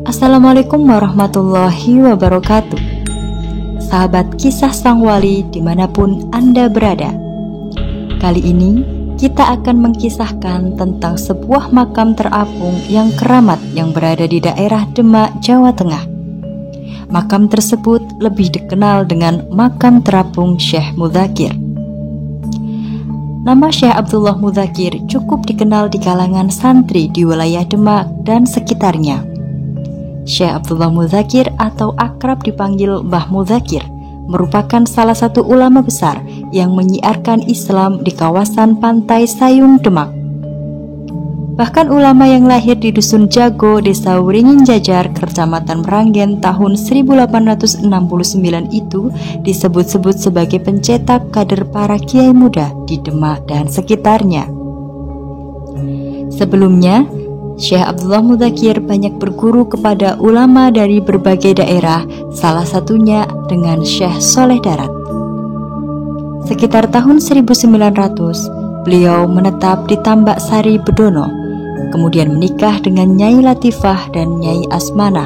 Assalamualaikum warahmatullahi wabarakatuh. Sahabat kisah sang wali dimanapun Anda berada, kali ini kita akan mengkisahkan tentang sebuah makam terapung yang keramat yang berada di daerah Demak, Jawa Tengah. Makam tersebut lebih dikenal dengan makam terapung Syekh Mudzakir. Nama Syekh Abdullah Mudzakir cukup dikenal di kalangan santri di wilayah Demak dan sekitarnya. Syekh Abdullah Mudzakir atau akrab dipanggil Mbah Mudzakir merupakan salah satu ulama besar yang menyiarkan Islam di kawasan Pantai Sayung, Demak. Bahkan ulama yang lahir di Dusun Jago, Desa Wringin Jajar, Kecamatan Meranggen tahun 1869 itu disebut-sebut sebagai pencetak kader para kiai muda di Demak dan sekitarnya. Sebelumnya, Syekh Abdullah Mudzakir banyak berguru kepada ulama dari berbagai daerah, salah satunya dengan Syekh Soleh Darat. Sekitar tahun 1900, beliau menetap di Tambak Sari, Bedono, kemudian menikah dengan Nyai Latifah dan Nyai Asmanah.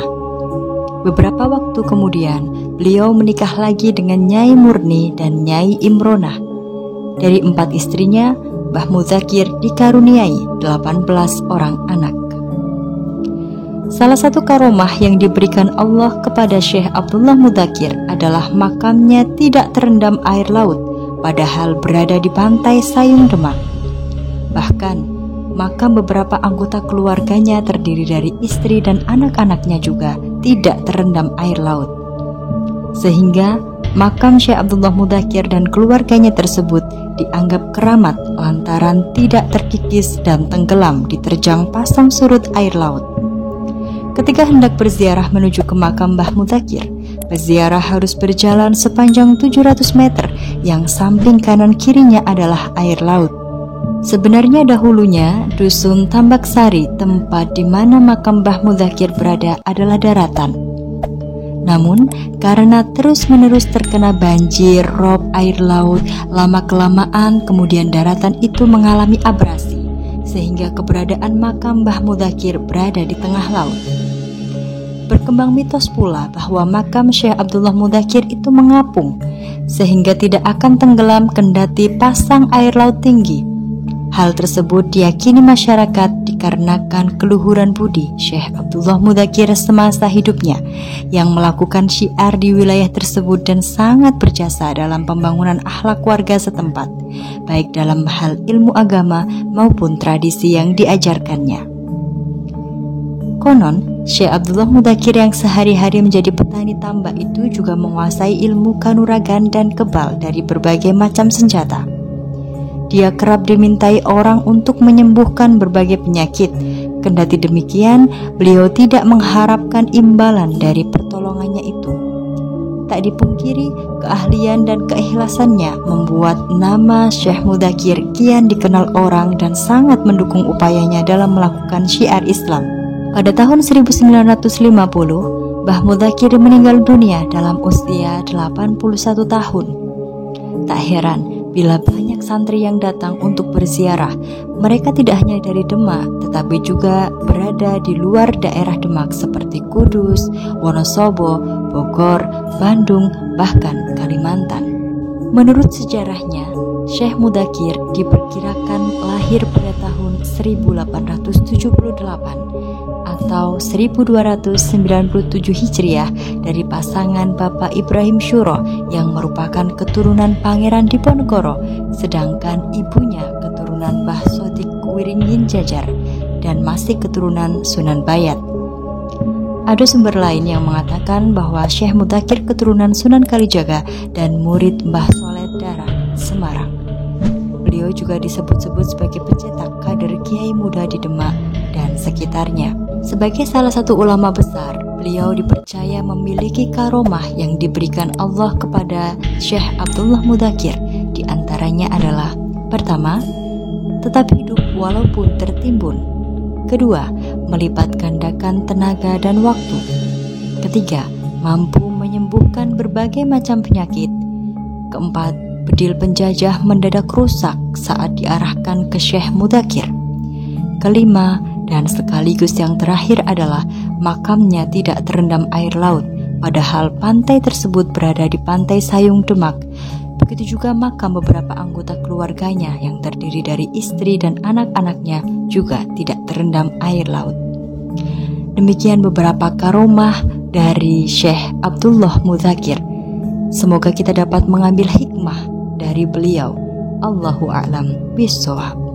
Beberapa waktu kemudian, beliau menikah lagi dengan Nyai Murni dan Nyai Imronah. Dari 4 istrinya, Mbah Mudzakir dikaruniai 18 orang anak. Salah satu karomah yang diberikan Allah kepada Syekh Abdullah Mudzakir adalah makamnya tidak terendam air laut, padahal berada di Pantai Sayung, Demak. Bahkan, makam beberapa anggota keluarganya terdiri dari istri dan anak-anaknya juga tidak terendam air laut. Sehingga, makam Syekh Abdullah Mudzakir dan keluarganya tersebut dianggap keramat lantaran tidak terkikis dan tenggelam diterjang pasang surut air laut. Ketika hendak berziarah menuju ke makam Mbah Mudzakir, peziarah harus berjalan sepanjang 700 meter yang samping kanan kirinya adalah air laut. Sebenarnya dahulunya Dusun Tambak Sari, tempat di mana makam Mbah Mudzakir berada, adalah daratan. Namun, karena terus-menerus terkena banjir, rob air laut, lama-kelamaan kemudian daratan itu mengalami abrasi, sehingga keberadaan makam Mbah Mudzakir berada di tengah laut. Berkembang mitos pula bahwa makam Syekh Abdullah Mudzakir itu mengapung, sehingga tidak akan tenggelam kendati pasang air laut tinggi. Hal tersebut diyakini masyarakat dikarenakan keluhuran budi Syekh Abdullah Mudzakir semasa hidupnya yang melakukan syiar di wilayah tersebut dan sangat berjasa dalam pembangunan akhlak warga setempat, baik dalam hal ilmu agama maupun tradisi yang diajarkannya. Konon, Syekh Abdullah Mudzakir yang sehari-hari menjadi petani tambak itu juga menguasai ilmu kanuragan dan kebal dari berbagai macam senjata. Dia kerap dimintai orang untuk menyembuhkan berbagai penyakit. Kendati demikian, beliau tidak mengharapkan imbalan dari pertolongannya itu. Tak dipungkiri, keahlian dan keikhlasannya membuat nama Syekh Mudzakir kian dikenal orang dan sangat mendukung upayanya dalam melakukan syiar Islam. Pada tahun 1950, Mbah Mudzakir meninggal dunia dalam usia 81 tahun. Tak heran bila banyak santri yang datang untuk berziarah, mereka tidak hanya dari Demak, tetapi juga berada di luar daerah Demak seperti Kudus, Wonosobo, Bogor, Bandung, bahkan Kalimantan. Menurut sejarahnya, Syekh Mudzakir diperkirakan lahir pada tahun 1878 atau 1297 Hijriah dari pasangan Bapak Ibrahim Syuro yang merupakan keturunan Pangeran Diponegoro, sedangkan ibunya keturunan Mbah Sodik Wringin Jajar dan masih keturunan Sunan Bayat. Ada sumber lain yang mengatakan bahwa Syekh Mudzakir keturunan Sunan Kalijaga dan murid Mbah Soleh Darat, Semarang. Beliau juga disebut-sebut sebagai pencetak kader kiai muda di Demak dan sekitarnya. Sebagai salah satu ulama besar, beliau dipercaya memiliki karomah yang diberikan Allah kepada Syekh Abdullah Mudzakir. Di antaranya adalah: pertama, tetap hidup walaupun tertimbun. Kedua, melipat gandakan tenaga dan waktu. Ketiga, mampu menyembuhkan berbagai macam penyakit. Keempat, bedil penjajah mendadak rusak saat diarahkan ke Syekh Mudzakir. Kelima, Dan sekaligus yang terakhir adalah makamnya tidak terendam air laut, padahal pantai tersebut berada di Pantai Sayung Demak. Begitu juga makam beberapa anggota keluarganya yang terdiri dari istri dan anak-anaknya juga tidak terendam air laut. Demikian beberapa karomah dari Syekh Abdullah Mudzakkir. Semoga kita dapat mengambil hikmah dari beliau. Allahu a'lam bishawab.